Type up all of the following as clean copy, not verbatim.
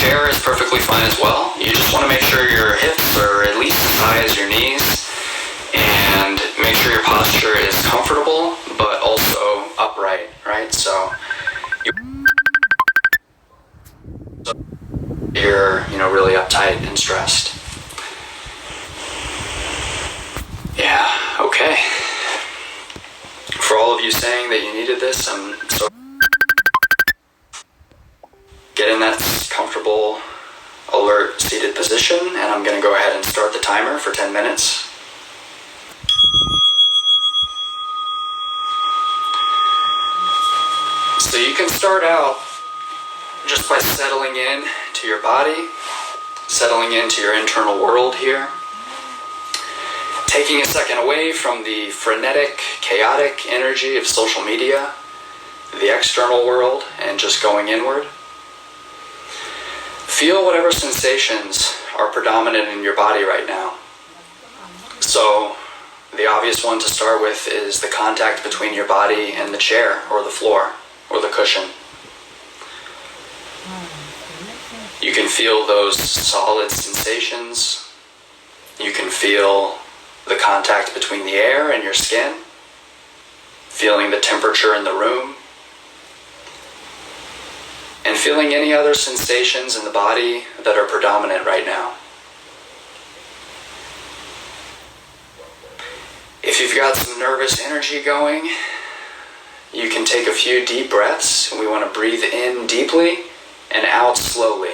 chair is perfectly fine as well. You just want to make sure your hips are at least as high as your knees, and make sure your posture is comfortable but also upright, right? So you're, really uptight and stressed. Yeah, okay. For all of you saying that you needed this, I'm so get in that comfortable, alert, seated position, and I'm going to go ahead and start the timer for 10 minutes. So you can start out just by settling in to your body, settling into your internal world here, taking a second away from the frenetic, chaotic energy of social media, the external world, and just going inward. Feel whatever sensations are predominant in your body right now. So, the obvious one to start with is the contact between your body and the chair, or the floor, or the cushion. You can feel those solid sensations. You can feel the contact between the air and your skin, feeling the temperature in the room, and feeling any other sensations in the body that are predominant right now. If you've got some nervous energy going, you can take a few deep breaths. We want to breathe in deeply and out slowly.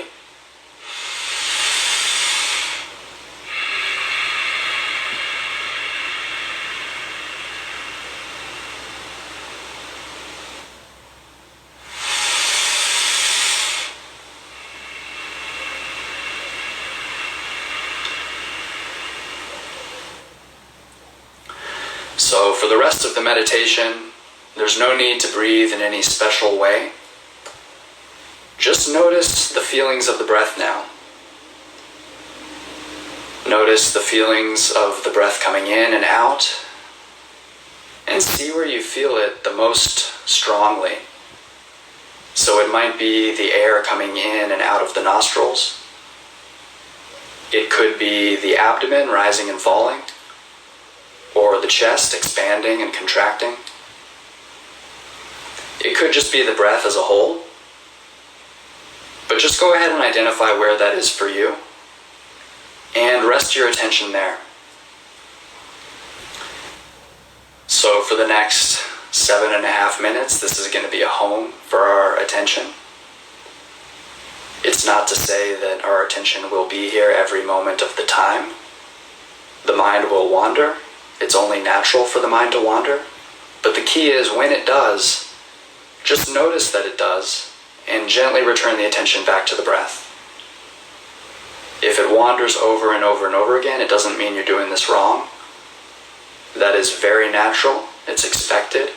So for the rest of the meditation, there's no need to breathe in any special way. Just notice the feelings of the breath now. Notice the feelings of the breath coming in and out, and see where you feel it the most strongly. So it might be the air coming in and out of the nostrils. It could be the abdomen rising and falling, or the chest expanding and contracting. It could just be the breath as a whole. But just go ahead and identify where that is for you, and rest your attention there. So for the next 7.5 minutes, this is going to be a home for our attention. It's not to say that our attention will be here every moment of the time. The mind will wander. It's only natural for the mind to wander. But the key is, when it does, just notice that it does, and gently return the attention back to the breath. If it wanders over and over and over again, it doesn't mean you're doing this wrong. That is very natural. It's expected.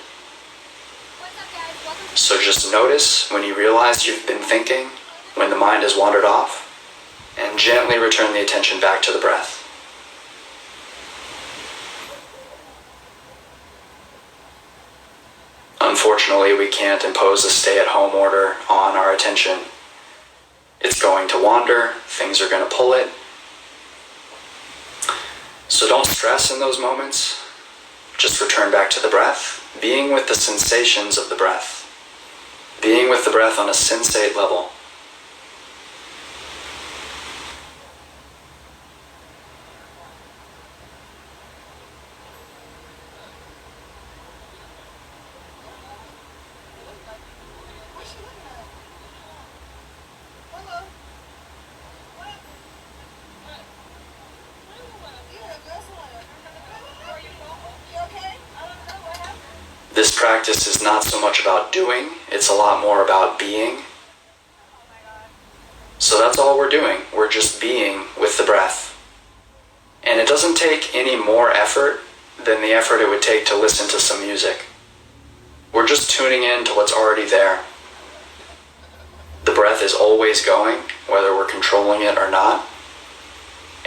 So just notice when you realize you've been thinking, when the mind has wandered off, and gently return the attention back to the breath. Unfortunately, we can't impose a stay-at-home order on our attention. It's going to wander, things are going to pull it. So don't stress in those moments. Just return back to the breath, being with the sensations of the breath, being with the breath on a sensate level. This practice is not so much about doing, it's a lot more about being. So that's all we're doing. We're just being with the breath. And it doesn't take any more effort than the effort it would take to listen to some music. We're just tuning in to what's already there. The breath is always going, whether we're controlling it or not.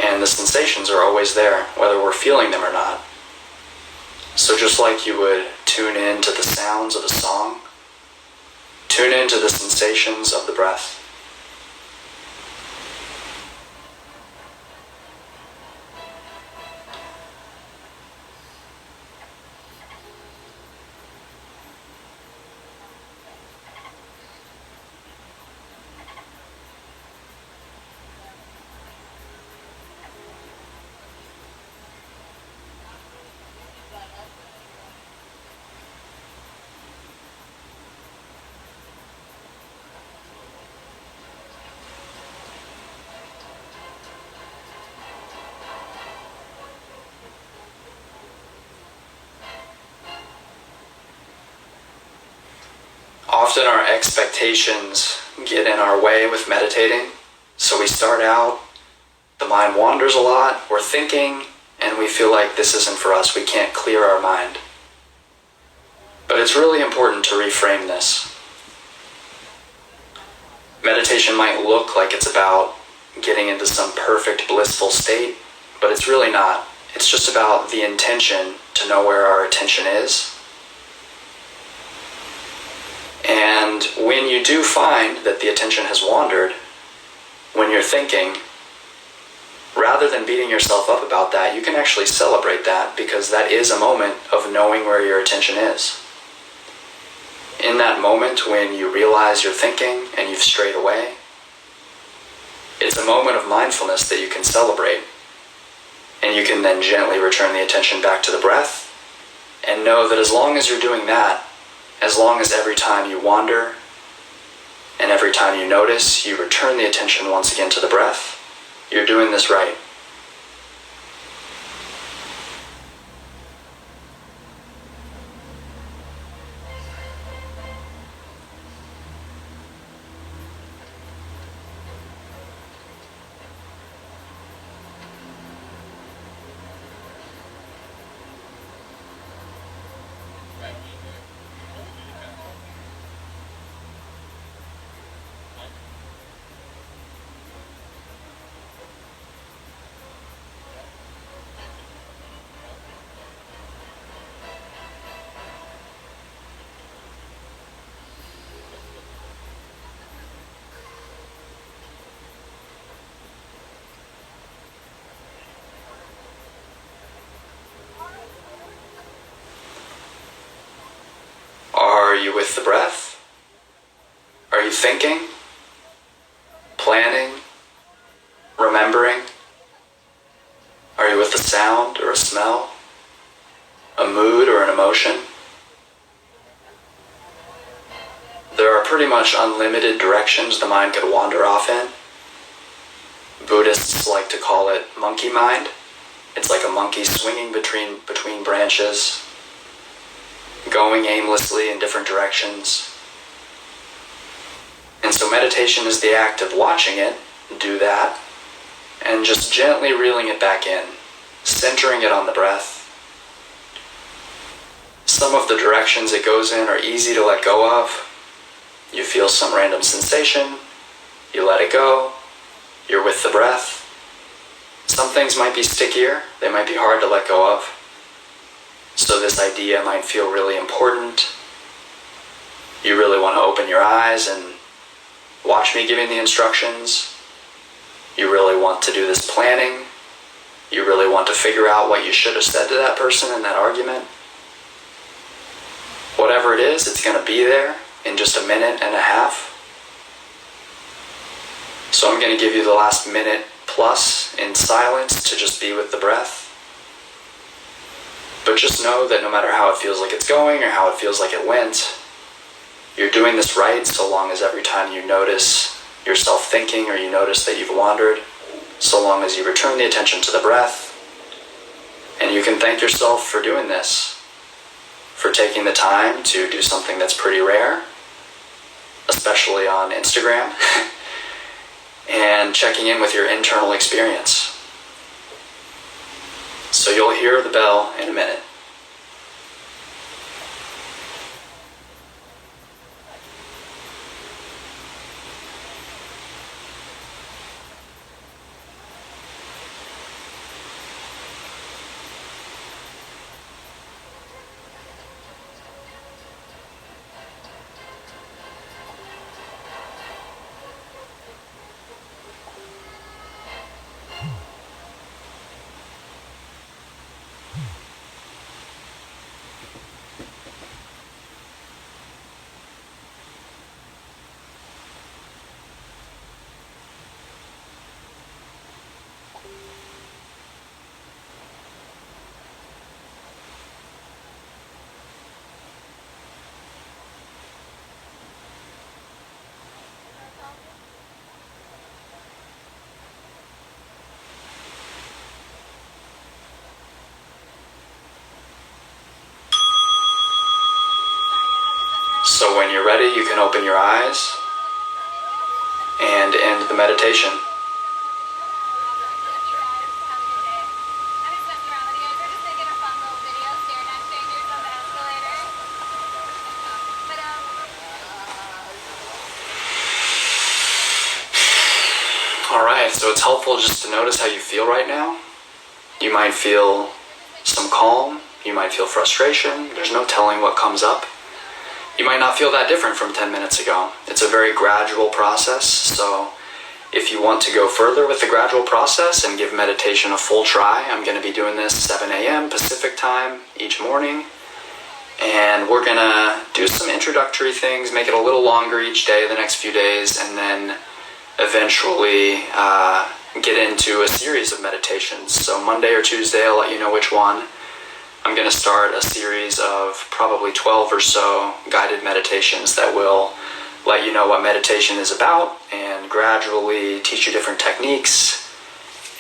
And the sensations are always there, whether we're feeling them or not. So just like you would tune in to the sounds of a song, tune into the sensations of the breath. Often our expectations get in our way with meditating. So we start out, the mind wanders a lot, we're thinking, and we feel like this isn't for us, we can't clear our mind. But it's really important to reframe this. Meditation might look like it's about getting into some perfect blissful state, but it's really not. It's just about the intention to know where our attention is. And when you do find that the attention has wandered, when you're thinking, rather than beating yourself up about that, you can actually celebrate that, because that is a moment of knowing where your attention is. In that moment when you realize you're thinking and you've strayed away, it's a moment of mindfulness that you can celebrate. And you can then gently return the attention back to the breath, and know that as long as you're doing that, as long as every time you wander and every time you notice, you return the attention once again to the breath, you're doing this right. Are you with the breath? Are you thinking, planning, remembering? Are you with a sound or a smell, a mood or an emotion? There are pretty much unlimited directions the mind could wander off in. Buddhists like to call it monkey mind. It's like a monkey swinging between branches, going aimlessly in different directions. And so meditation is the act of watching it do that, and just gently reeling it back in, centering it on the breath. Some of the directions it goes in are easy to let go of. You feel some random sensation, you let it go, you're with the breath. Some things might be stickier, they might be hard to let go of. So this idea might feel really important. You really want to open your eyes and watch me giving the instructions. You really want to do this planning. You really want to figure out what you should have said to that person in that argument. Whatever it is, it's going to be there in just a minute and a half. So I'm going to give you the last minute plus in silence to just be with the breath. But just know that no matter how it feels like it's going or how it feels like it went, you're doing this right so long as every time you notice yourself thinking or you notice that you've wandered, so long as you return the attention to the breath. And you can thank yourself for doing this, for taking the time to do something that's pretty rare, especially on Instagram, and checking in with your internal experience. So you'll hear the bell in a minute. So when you're ready, you can open your eyes and end the meditation. Alright, so it's helpful just to notice how you feel right now. You might feel some calm, you might feel frustration, there's no telling what comes up. You might not feel that different from 10 minutes ago. It's a very gradual process, so if you want to go further with the gradual process and give meditation a full try, I'm going to be doing this 7 a.m. Pacific time each morning. And we're going to do some introductory things, make it a little longer each day the next few days, and then eventually get into a series of meditations. So Monday or Tuesday, I'll let you know which one. I'm going to start a series of probably 12 or so guided meditations that will let you know what meditation is about and gradually teach you different techniques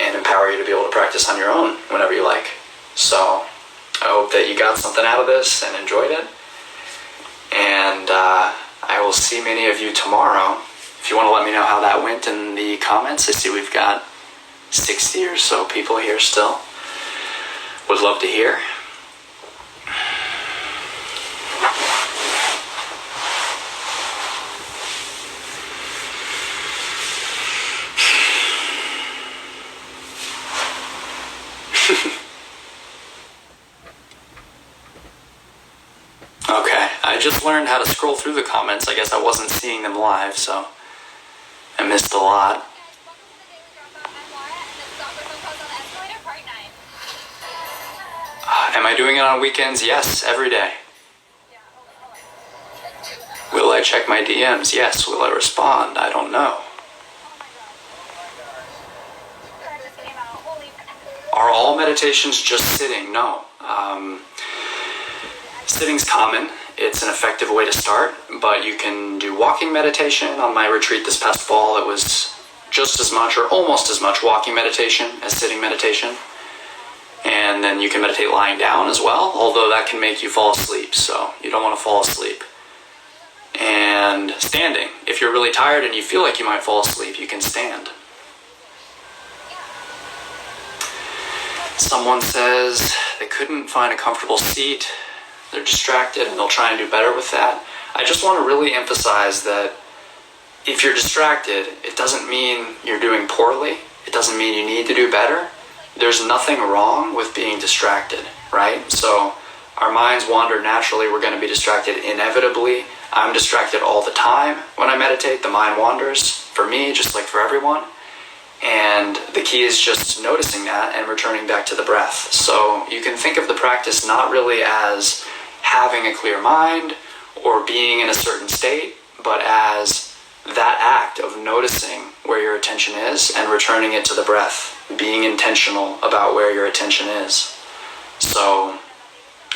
and empower you to be able to practice on your own whenever you like. So I hope that you got something out of this and enjoyed it. And I will see many of you tomorrow. If you want to let me know how that went in the comments, I see we've got 60 or so people here still. Would love to hear. Okay, I just learned how to scroll through the comments. I guess I wasn't seeing them live, so I missed a lot. Am I doing it on weekends? Yes, every day. Will I check my DMs? Yes. Will I respond? I don't know. Are all meditations just sitting? No. Sitting's common. It's an effective way to start, but you can do walking meditation. On my retreat this past fall, it was just as much or almost as much walking meditation as sitting meditation. And then you can meditate lying down as well, although that can make you fall asleep, so you don't want to fall asleep. And standing. If you're really tired and you feel like you might fall asleep, you can stand. Someone says they couldn't find a comfortable seat, they're distracted, and they'll try and do better with that. I just want to really emphasize that if you're distracted, it doesn't mean you're doing poorly. It doesn't mean you need to do better. There's nothing wrong with being distracted, right? So our minds wander naturally. We're going to be distracted inevitably. I'm distracted all the time. When I meditate, the mind wanders, for me, just like for everyone. And the key is just noticing that and returning back to the breath. So you can think of the practice not really as having a clear mind or being in a certain state, but as that act of noticing where your attention is and returning it to the breath, being intentional about where your attention is. So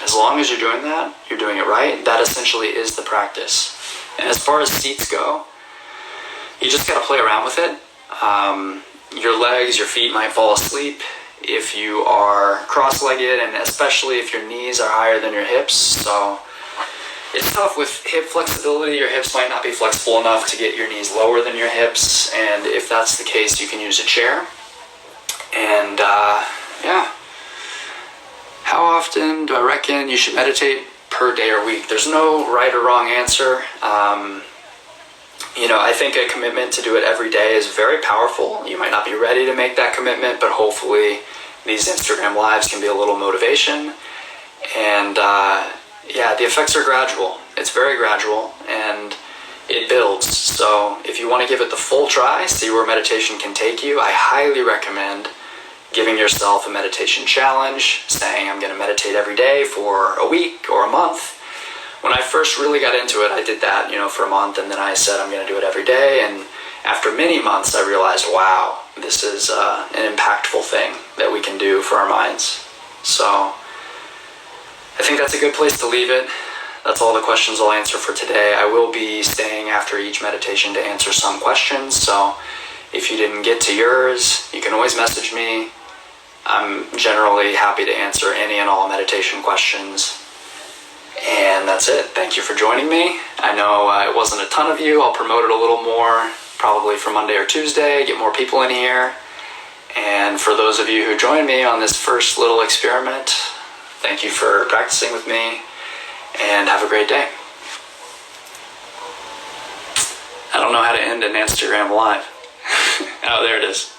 as long as you're doing that, you're doing it right. That essentially is the practice. And as far as seats go, you just got to play around with it. Your legs, your feet might fall asleep if you are cross-legged, and especially if your knees are higher than your hips. So it's tough with hip flexibility. Your hips might not be flexible enough to get your knees lower than your hips, and if that's the case, you can use a chair. And yeah. How often do I reckon you should meditate per day or week? There's no right or wrong answer. I think a commitment to do it every day is very powerful. You might not be ready to make that commitment, but hopefully these Instagram lives can be a little motivation. And the effects are gradual. It's very gradual, and it builds. So if you want to give it the full try, see where meditation can take you, I highly recommend giving yourself a meditation challenge, saying I'm going to meditate every day for a week or a month. When I first really got into it, I did that, for a month, and then I said I'm going to do it every day, and after many months I realized, wow, this is an impactful thing that we can do for our minds. So I think that's a good place to leave it. That's all the questions I'll answer for today. I will be staying after each meditation to answer some questions, so if you didn't get to yours, you can always message me. I'm generally happy to answer any and all meditation questions. And that's it. Thank you for joining me. I know it wasn't a ton of you. I'll promote it a little more, probably for Monday or Tuesday, get more people in here. And for those of you who joined me on this first little experiment, thank you for practicing with me, and have a great day. I don't know how to end an Instagram live. Oh, there it is.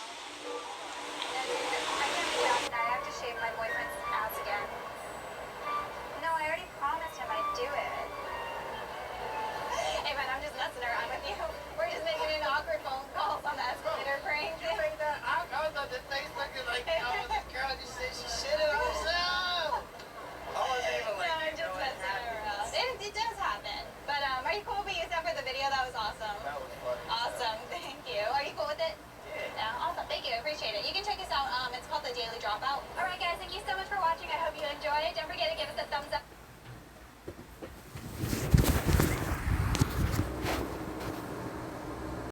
I have to shave my boyfriend's ass again. No, I already promised him I'd do it. Hey, man, I'm just messing around with you. We're just making an awkward phone calls on the escalator prank. You think that? I thought that face looking like, oh, this girl just said she shitted on herself. I wasn't even like, No, I'm just messing around. It does happen. But are you cool with me using that for the video? That was awesome. that was funny. Awesome. Thank you. Are you cool with it? Yeah. Awesome. Thank you. I appreciate it. You can check us out. It's called The Daily Dropout. All right, guys. Thank you so much for watching. I hope you enjoyed. Don't forget to give us a thumbs up